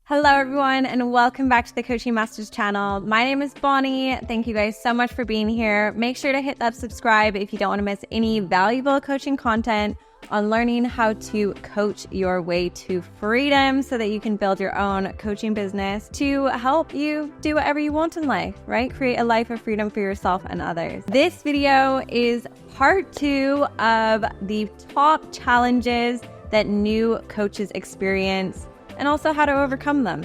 Hello everyone and welcome back to the Coaching Masters channel. My name is Bonnie. Thank you guys so much for being here. Make sure to hit that subscribe if you don't want to miss any valuable coaching content on learning how to coach your way to freedom so that you can build your own coaching business to help you do whatever you want in life, right? Create a life of freedom for yourself and others. This video is part 2 of the top challenges that new coaches experience and also how to overcome them.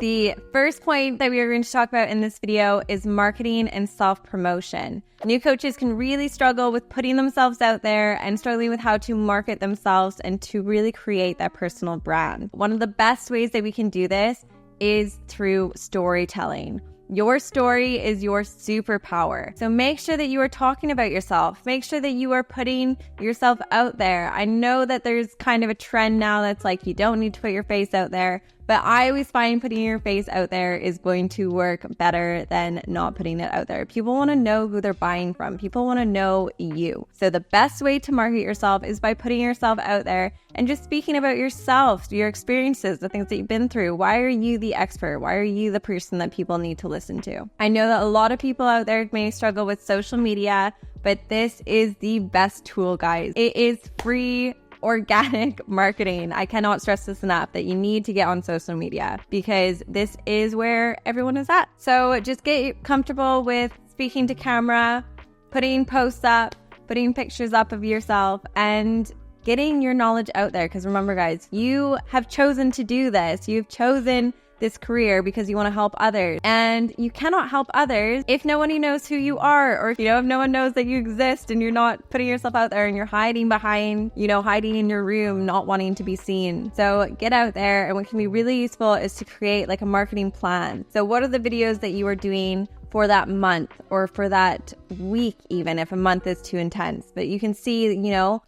The first point that we are going to talk about in this video is marketing and self-promotion. New coaches can really struggle with putting themselves out there and struggling with how to market themselves and to really create that personal brand. One of the best ways that we can do this is through storytelling. Your story is your superpower. So make sure that you are talking about yourself. Make sure that you are putting yourself out there. I know that there's kind of a trend now that's like you don't need to put your face out there, but I always find putting your face out there is going to work better than not putting it out there. People want to know who they're buying from. People want to know you. So the best way to market yourself is by putting yourself out there and just speaking about yourself, your experiences, the things that you've been through. Why are you the expert? Why are you the person that people need to listen to? I know that a lot of people out there may struggle with social media, but this is the best tool, guys. It is free organic marketing. I cannot stress this enough that you need to get on social media because this is where everyone is at. So just get comfortable with speaking to camera, putting posts up, putting pictures up of yourself, and getting your knowledge out there. Because remember, guys, you have chosen to do this. You've chosen this career because you want to help others, and you cannot help others if nobody knows who you are, or if no one knows that you exist and you're not putting yourself out there and you're hiding behind, hiding in your room, not wanting to be seen. So get out there, and what can be really useful is to create like a marketing plan. So what are the videos that you are doing for that month or for that week, even if a month is too intense? But you can see,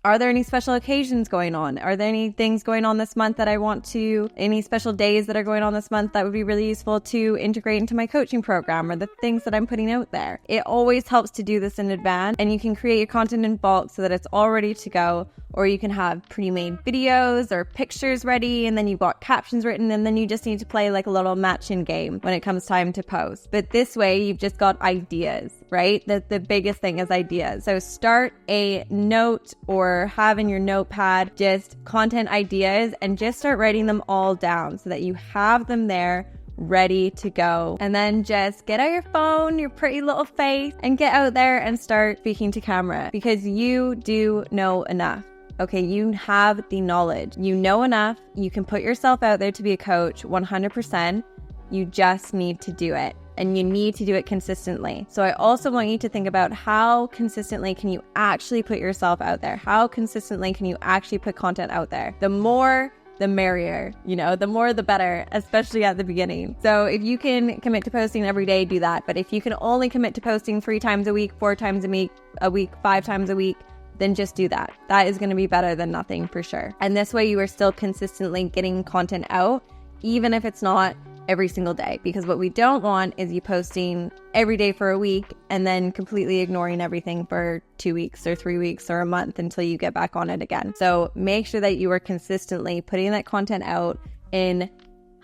are there any special occasions going on? Are there any things going on this month that I want to, any special days that are going on this month that would be really useful to integrate into my coaching program, or the things that I'm putting out there? It always helps to do this in advance, and you can create your content in bulk so that it's all ready to go. Or you can have pre-made videos or pictures ready, and then you've got captions written, and then you just need to play like a little matching game when it comes time to post. But this way, you've just got ideas, right? The biggest thing is ideas. So start a note or have in your notepad just content ideas and just start writing them all down so that you have them there ready to go. And then just get out your phone, your pretty little face, and get out there and start speaking to camera, because you do know enough. Okay, you have the knowledge. You know enough. You can put yourself out there to be a coach 100%. You just need to do it, and you need to do it consistently. So I also want you to think about how consistently can you actually put yourself out there? How consistently can you actually put content out there? The more, the merrier, the more the better, especially at the beginning. So if you can commit to posting every day, do that. But if you can only commit to posting 3 times a week, 4 times a week, 5 times a week, then just do that. That is going to be better than nothing for sure. And this way you are still consistently getting content out, even if it's not every single day. Because what we don't want is you posting every day for a week and then completely ignoring everything for 2 weeks or 3 weeks or a month until you get back on it again. So make sure that you are consistently putting that content out in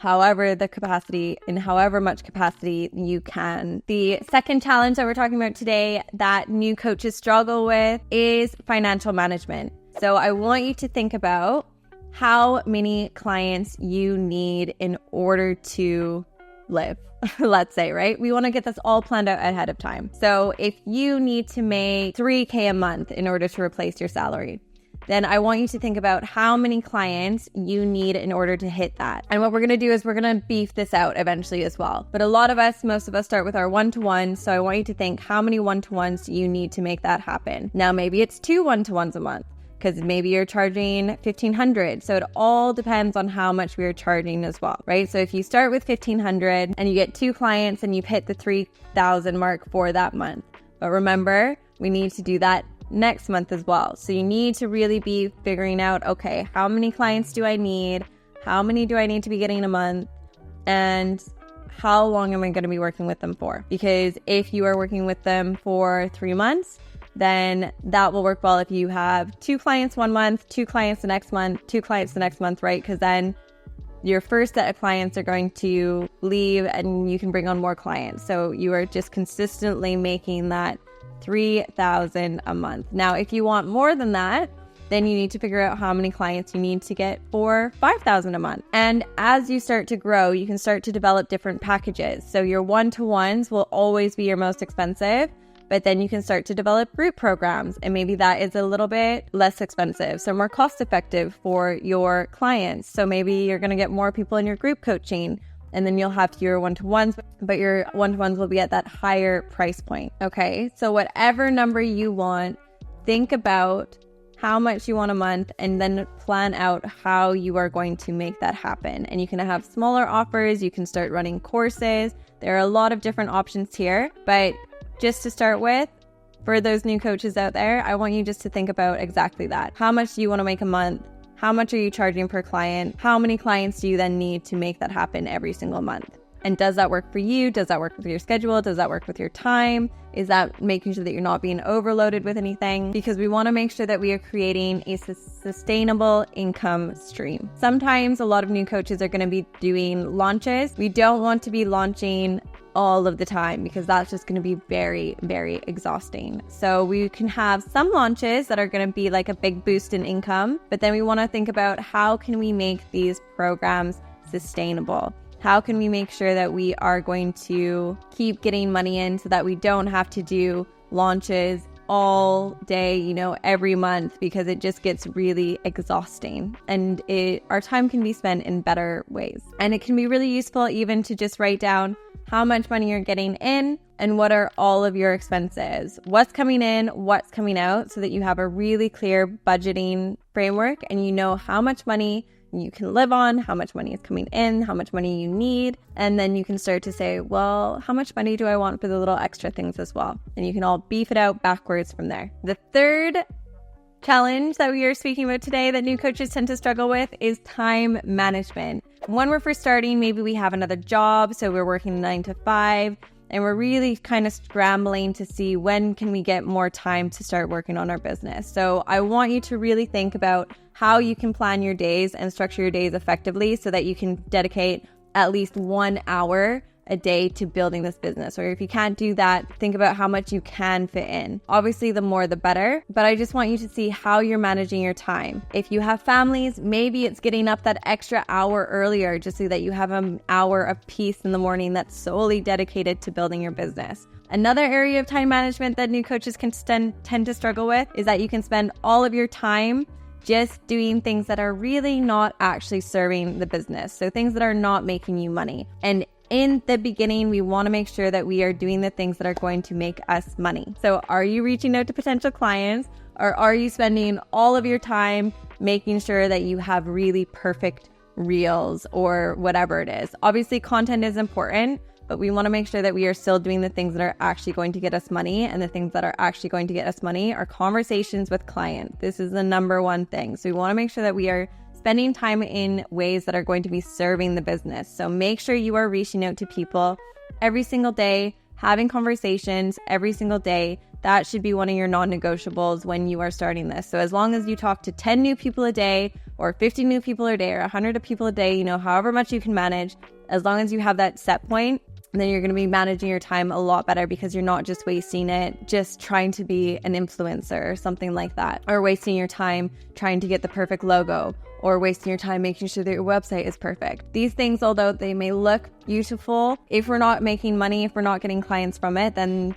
however much capacity you can. The second challenge that we're talking about today that new coaches struggle with is financial management. So I want you to think about how many clients you need in order to live. Let's say, right? We want to get this all planned out ahead of time. So if you need to make $3,000 a month in order to replace your salary, then I want you to think about how many clients you need in order to hit that. And what we're going to do is we're going to beef this out eventually as well. But most of us start with our one-to-ones. So I want you to think, how many one-to-ones do you need to make that happen? Now, maybe it's 2 one-to-ones a month, because maybe you're charging $1,500. So it all depends on how much we are charging as well, right? So if you start with $1,500 and you get 2 clients and you've hit the 3,000 mark for that month. But remember, we need to do that next month as well. So you need to really be figuring out, okay, how many clients do I need? How many do I need to be getting a month? And how long am I going to be working with them for? Because if you are working with them for 3 months, then that will work well if you have 2 clients one month, 2 clients the next month, 2 clients the next month, right? Because then your first set of clients are going to leave and you can bring on more clients. So you are just consistently making that $3,000 a month. Now, if you want more than that, then you need to figure out how many clients you need to get for $5,000 a month. And as you start to grow, you can start to develop different packages. So your one-to-ones will always be your most expensive, but then you can start to develop group programs, and maybe that is a little bit less expensive, so more cost effective for your clients. So maybe you're going to get more people in your group coaching, and then you'll have fewer one-to-ones, but your one-to-ones will be at that higher price point. Okay, so whatever number you want, think about how much you want a month, and then plan out how you are going to make that happen. And you can have smaller offers, you can start running courses. There are a lot of different options here, but just to start with, for those new coaches out there, I want you just to think about exactly that. How much do you want to make a month? How much are you charging per client? How many clients do you then need to make that happen every single month? And does that work for you? Does that work with your schedule? Does that work with your time? Is that making sure that you're not being overloaded with anything? Because we want to make sure that we are creating a sustainable income stream. Sometimes a lot of new coaches are going to be doing launches. We don't want to be launching all of the time because that's just going to be very, very exhausting. So we can have some launches that are going to be like a big boost in income, but then we want to think about how can we make these programs sustainable? How can we make sure that we are going to keep getting money in so that we don't have to do launches all day, every month, because it just gets really exhausting, and our time can be spent in better ways. And it can be really useful even to just write down how much money you're getting in and what are all of your expenses, what's coming in, what's coming out, so that you have a really clear budgeting framework and you know how much money you can live on, how much money is coming in, how much money you need. And then you can start to say, well, how much money do I want for the little extra things as well? And you can all beef it out backwards from there. The third challenge that we are speaking about today that new coaches tend to struggle with is time management. When we're first starting, maybe we have another job, so we're working 9 to 5, and we're really kind of scrambling to see when can we get more time to start working on our business. So I want you to really think about how you can plan your days and structure your days effectively so that you can dedicate at least 1 hour a day to building this business. Or if you can't do that, think about how much you can fit in. Obviously, the more the better, but I just want you to see how you're managing your time. If you have families, maybe it's getting up that extra hour earlier just so that you have an hour of peace in the morning that's solely dedicated to building your business. Another area of time management that new coaches can tend to struggle with is that you can spend all of your time just doing things that are really not actually serving the business. So things that are not making you money. And in the beginning, we want to make sure that we are doing the things that are going to make us money. So are you reaching out to potential clients, or are you spending all of your time making sure that you have really perfect reels or whatever it is? Obviously, content is important, but we want to make sure that we are still doing the things that are actually going to get us money. And the things that are actually going to get us money are conversations with clients. This is the number one thing. So we want to make sure that we are spending time in ways that are going to be serving the business. So make sure you are reaching out to people every single day, having conversations every single day. That should be one of your non-negotiables when you are starting this. So as long as you talk to 10 new people a day or 50 new people a day or 100 people a day, however much you can manage, as long as you have that set point, then you're going to be managing your time a lot better, because you're not just wasting it just trying to be an influencer or something like that, or wasting your time trying to get the perfect logo, or wasting your time making sure that your website is perfect. These things, although they may look beautiful, if we're not making money, if we're not getting clients from it, then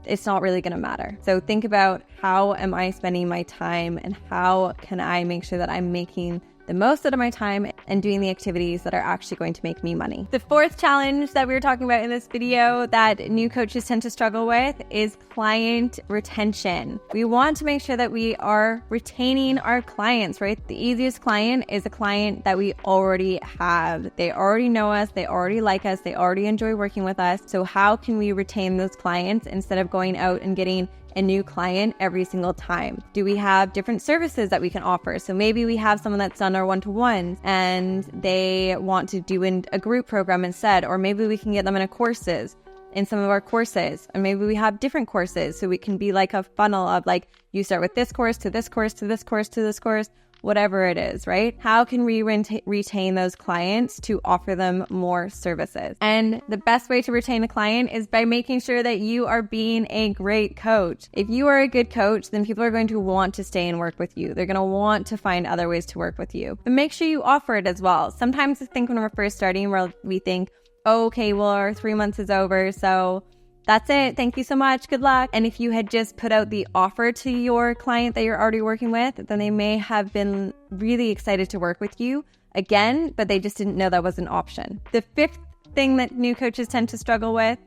it's not really going to matter. So think about, how am I spending my time and how can I make sure that I'm making the most out of my time and doing the activities that are actually going to make me money. The fourth challenge that we were talking about in this video that new coaches tend to struggle with is client retention. We want to make sure that we are retaining our clients, right? The easiest client is a client that we already have. They already know us, they already like us, they already enjoy working with us. So how can we retain those clients instead of going out and getting a new client every single time? Do we have different services that we can offer? So maybe we have someone that's done our one-to-ones and they want to do a group program instead, or maybe we can get them into courses in some of our courses, and maybe we have different courses, so we can be like a funnel of like, you start with this course to this course to this course to this course, whatever it is, right? How can we retain those clients to offer them more services? And the best way to retain a client is by making sure that you are being a great coach. If you are a good coach, then people are going to want to stay and work with you. They're going to want to find other ways to work with you. But make sure you offer it as well. Sometimes I think when we're first starting, we think, oh, okay, well, our 3 months is over, so that's it. Thank you so much. Good luck. And if you had just put out the offer to your client that you're already working with, then they may have been really excited to work with you again, but they just didn't know that was an option. The fifth thing that new coaches tend to struggle with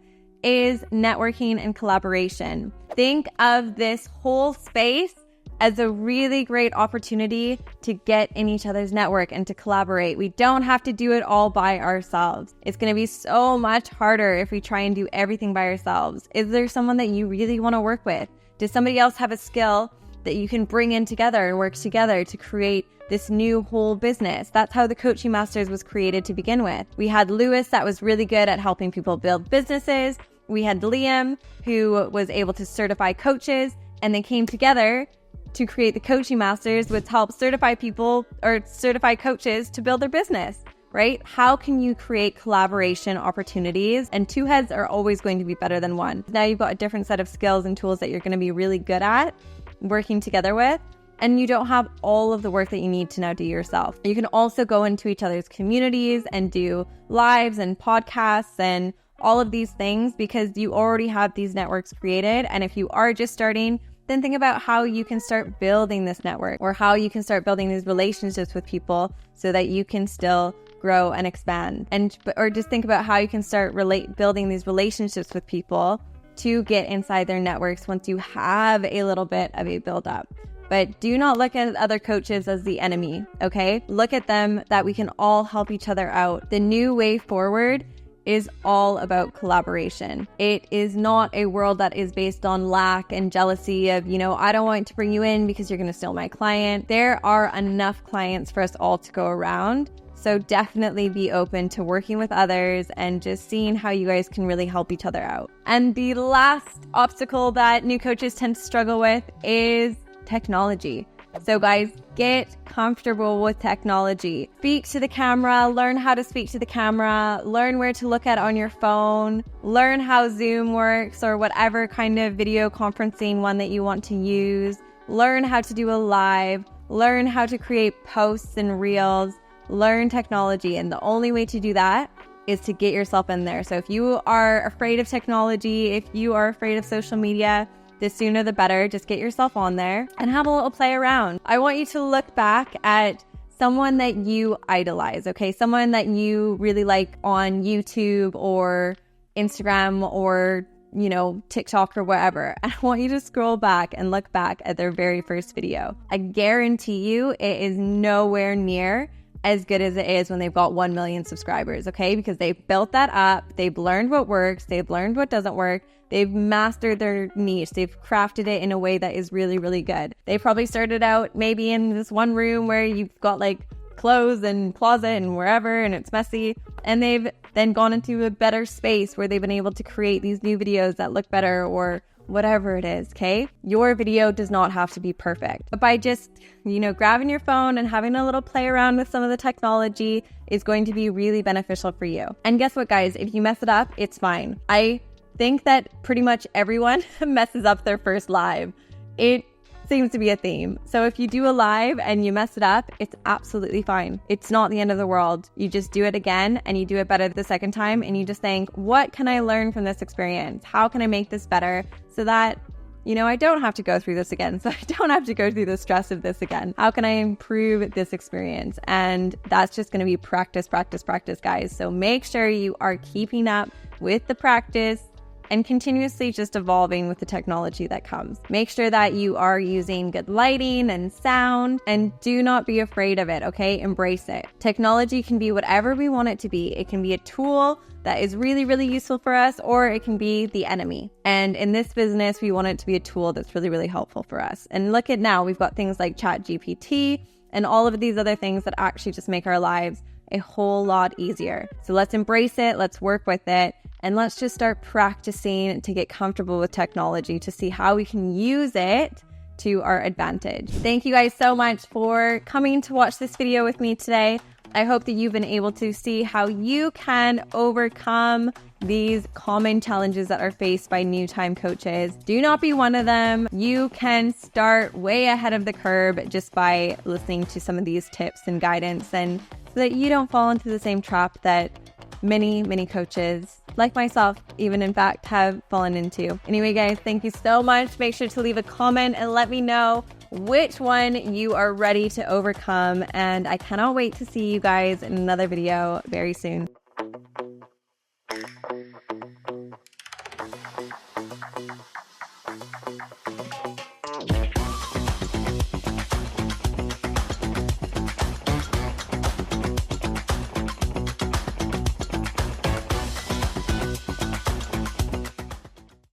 is networking and collaboration. Think of this whole space as a really great opportunity to get in each other's network and to collaborate. We don't have to do it all by ourselves. It's going to be so much harder if we try and do everything by ourselves. Is there someone that you really want to work with? Does somebody else have a skill that you can bring in together and work together to create this new whole business? That's how the Coaching Masters was created to begin with. We had Lewis that was really good at helping people build businesses. We had Liam who was able to certify coaches, and they came together to create the Coaching Masters, which helps certify people or certify coaches to build their business, right? How can you create collaboration opportunities? And two heads are always going to be better than one. Now you've got a different set of skills and tools that you're going to be really good at working together with, and you don't have all of the work that you need to now do yourself. You can also go into each other's communities and do lives and podcasts and all of these things because you already have these networks created. And if you are just starting, then think about how you can start building this network or how you can start building these relationships with people so that you can still grow and expand. Or just think about how you can start building these relationships with people to get inside their networks once you have a little bit of a build-up. But do not look at other coaches as the enemy, okay? Look at them that we can all help each other out. The new way forward is all about collaboration. It is not a world that is based on lack and jealousy of, I don't want to bring you in because you're going to steal my client. There are enough clients for us all to go around. So definitely be open to working with others and just seeing how you guys can really help each other out. And the last obstacle that new coaches tend to struggle with is technology. So guys, get comfortable with technology. Speak to the camera, learn how to speak to the camera, learn where to look at on your phone, learn how Zoom works or whatever kind of video conferencing one that you want to use, learn how to do a live, learn how to create posts and reels, learn technology. And the only way to do that is to get yourself in there. So if you are afraid of technology, if you are afraid of social media, the sooner the better. Just get yourself on there and have a little play around. I want you to look back at someone that you idolize, okay? Someone that you really like on YouTube or Instagram or, TikTok or whatever. And I want you to scroll back and look back at their very first video. I guarantee you it is nowhere near as good as it is when they've got 1 million subscribers, okay? Because they've built that up. They've learned what works. They've learned what doesn't work. They've mastered their niche. They've crafted it in a way that is really, really good. They probably started out maybe in this one room where you've got like clothes and closet and wherever, and it's messy. And they've then gone into a better space where they've been able to create these new videos that look better or whatever it is, okay? Your video does not have to be perfect. But by just, grabbing your phone and having a little play around with some of the technology is going to be really beneficial for you. And guess what, guys? If you mess it up, it's fine. I think that pretty much everyone messes up their first live. It seems to be a theme. So if you do a live and you mess it up, it's absolutely fine. It's not the end of the world. You just do it again and you do it better the second time and you just think, what can I learn from this experience? How can I make this better so that, I don't have to go through this again. So I don't have to go through the stress of this again. How can I improve this experience? And that's just going to be practice, practice, practice, guys. So make sure you are keeping up with the practice and continuously just evolving with the technology that comes. Make sure that you are using good lighting and sound, and do not be afraid of it, okay? Embrace it. Technology can be whatever we want it to be. It can be a tool that is really, really useful for us, or it can be the enemy. And in this business, we want it to be a tool that's really, really helpful for us. And look at now, we've got things like ChatGPT and all of these other things that actually just make our lives a whole lot easier. So let's embrace it. Let's work with it. and let's just start practicing to get comfortable with technology to see how we can use it to our advantage. Thank you guys so much for coming to watch this video with me today. I hope that you've been able to see how you can overcome these common challenges that are faced by new time coaches. Do not be one of them. You can start way ahead of the curve just by listening to some of these tips and guidance, and so that you don't fall into the same trap that many coaches, like myself, even in fact, have fallen into. Anyway, guys, thank you so much. Make sure to leave a comment and let me know which one you are ready to overcome. And I cannot wait to see you guys in another video very soon.